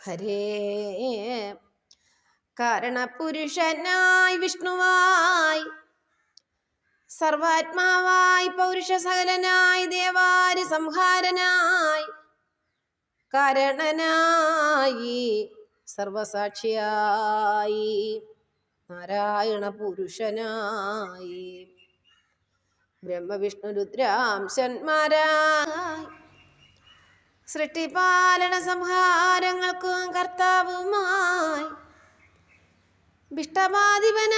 ഹരേ കാരണപുരുഷനായി വിഷ്ണുവായി സർവാത്മാവായി പൗരുഷ സകലനായി ദേവാരി സംഹാരനായി കാരണനായി സർവസാക്ഷിയായി നാരായണ പുരുഷനായി ബ്രഹ്മവിഷ്ണു രുദ്രാംശന്മാരായി സൃഷ്ടിപാലന സംഹാരങ്ങൾക്കും കർത്താവുമായി വിഷ്ടമാധിപനായ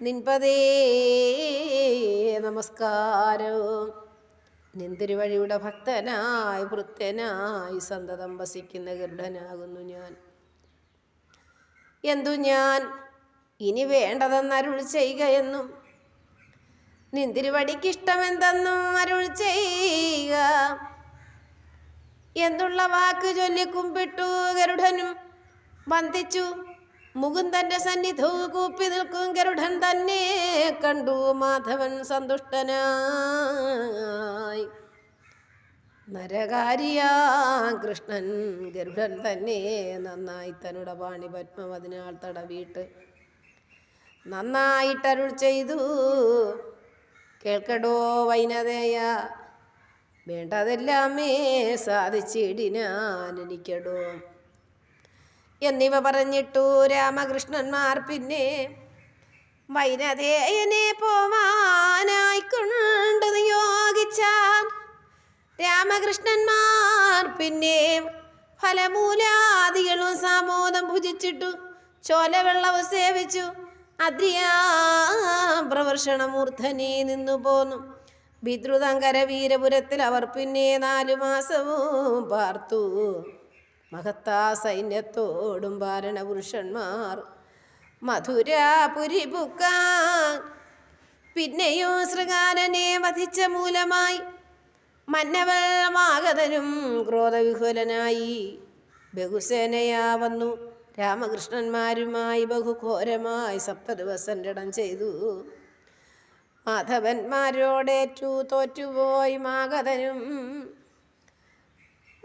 നിൻപതേ നമസ്കാരവും നിന്തിരുവഴിയുടെ ഭക്തനായി ഭൃത്യനായി സന്തതം വസിക്കുന്ന ഗരുഡനാകുന്നു ഞാൻ. എന്തു ഞാൻ ഇനി വേണ്ടതെന്ന് അരുൾ ചെയ്യുക എന്നും നിന്തിരുവടിക്കിഷ്ടമെന്തെന്നും അരുൾ ചെയ്യുക എന്നുള്ള വാക്ക് ചൊല്ലി കുമ്പിട്ടു ഗരുഡനും വന്ദിച്ചു. മുകുന്ദന്റെ സന്നിധവും കൂപ്പി നിൽക്കും ഗരുഡൻ തന്നെ കണ്ടു മാധവൻ സന്തുഷ്ടനായി. നരകാരിയാ കൃഷ്ണൻ ഗരുഡൻ തന്നെ നന്നായി തന്നുടെ പാണി പത്മവതിനാൽ തടവിയിട്ട് നന്നായിട്ടരുൾ ചെയ്തു. കേൾക്കടോ വൈനതേയ, വേണ്ടതെല്ലാമേ സാധിച്ചിടിനാൻ എനിക്കടോ എന്നിവ പറഞ്ഞിട്ടു രാമകൃഷ്ണന്മാർ പിന്നെ വൈനതേയനെ പോവാനായിക്കൊണ്ട് നിയോഗിച്ചാൽ രാമകൃഷ്ണന്മാർ പിന്നെ ഫലമൂലാദികളും സാമോദം ഭുജിച്ചിട്ടു ചോലവെള്ളവും സേവിച്ചു അദ്രിയാപ്രവർഷണമൂർധനെ നിന്നു പോന്നു. വിദ്രുതങ്കര വീരപുരത്തിൽ അവർ പിന്നെ 4 മാസവും പാർത്തു. മഹത്താ സൈന്യത്തോടും പാരണപുരുഷന്മാർ മധുരാപുരി പുക്കാൻ. പിന്നെയോ ശൃഗാരനെ വധിച്ച മൂലമായി മന്നവൾ മാഗതനും ക്രോധവിഹുലനായി ബഹുസേനയാ വന്നു. രാമകൃഷ്ണന്മാരുമായി ബഹുഘോരമായി 7 ദിവസം രണം ചെയ്തു. മാധവന്മാരോടേറ്റു തോറ്റുപോയി മാഗതനും.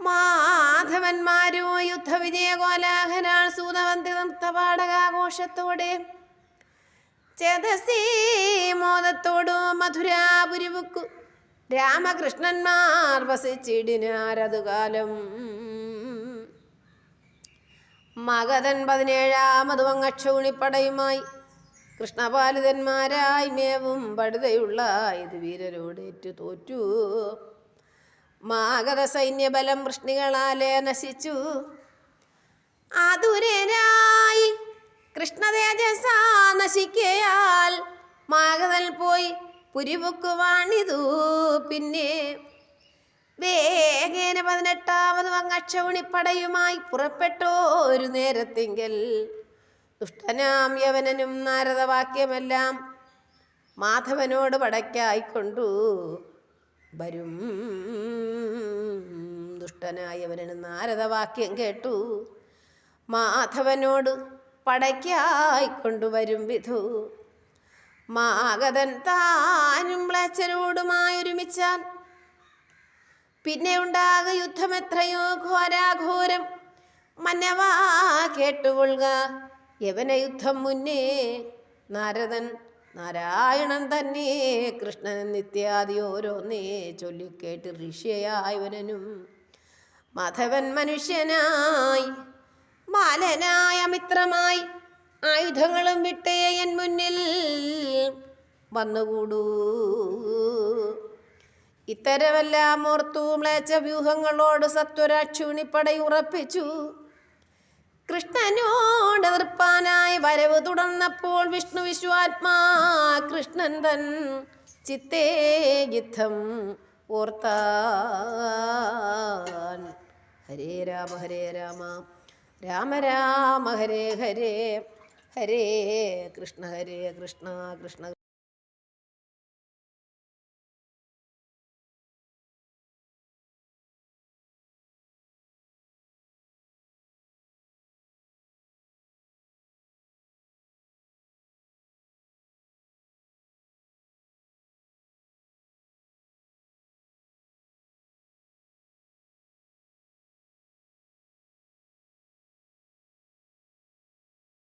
മാധവന്മാരോ യുദ്ധവിജയ കോലാഹലാൽ സൂതവന്തി നൃത്തപാടകാഘോഷത്തോടെ ചേതസീ മോദത്തോടു മധുരാപുരിവുക്കു രാമകൃഷ്ണന്മാർ വസിച്ചിടിനാരതുകാലം. മഗധൻ 17ാമതു വങ്ങക്ഷൂണിപ്പടയുമായി കൃഷ്ണപാലിതന്മാരായി മേവും പടുതയുള്ള ഇത് വീരരോടേറ്റു തോറ്റു. മാഗധ സൈന്യബലം വൃഷ്ണികളാലെ നശിച്ചു. ആതുരരായി കൃഷ്ണതേജസ നശിക്കയാൽ മാഗധൽ പോയി പുരിപുക്കുവാണിതു. പിന്നെ വേഗേന 18ാമത് വങ്ങക്ഷൗണിപ്പടയുമായി പുറപ്പെട്ടോരു നേരത്തിങ്കൽ ദുഷ്ടനാം യവനനും നാരദവാക്യമെല്ലാം മാധവനോട് പടയ്ക്കായിക്കൊണ്ടു വരും. ദുഷ്ടനായവനും നാരദവാക്യം കേട്ടു മാധവനോട് പടയ്ക്കായിക്കൊണ്ടുവരും വിധു. മാഗധൻ താനും മ്ലേച്ഛരോടുമായൊരുമിച്ചാൽ പിന്നെ ഉണ്ടാക യുദ്ധമെത്രയോ ഘോരാഘോരം. മന്നവാ കേട്ടുകൊള്ളുക യവന യുദ്ധം മുന്നേ നാരദൻ നാരായണൻ തന്നെ കൃഷ്ണൻ നിത്യാദി ഓരോന്നേ ചൊല്ലിക്കേട്ട് ഋഷ്യയായവനും മാധവൻ മനുഷ്യനായി ബാലനായ മിത്രമായി ആയുധങ്ങളും വിട്ടേ എൻ മുന്നിൽ വന്നുകൂടൂ. ഇത്തരമെല്ലാം ഓർത്തു മ്ലേച്ഛ വ്യൂഹങ്ങളോട് സത്വരാക്ഷൂണിപ്പടയുറപ്പിച്ചു. കൃഷ്ണനോട് നിർപ്പാനായി വരവ് തുടർന്നപ്പോൾ വിഷ്ണു വിശ്വാത്മാ കൃഷ്ണൻ തൻ ചിത്തേ യുദ്ധം ഓർത്താൻ. ഹരേ രാമ രാമ രാമ ഹരേ ഹരേ, ഹരേ കൃഷ്ണ കൃഷ്ണ.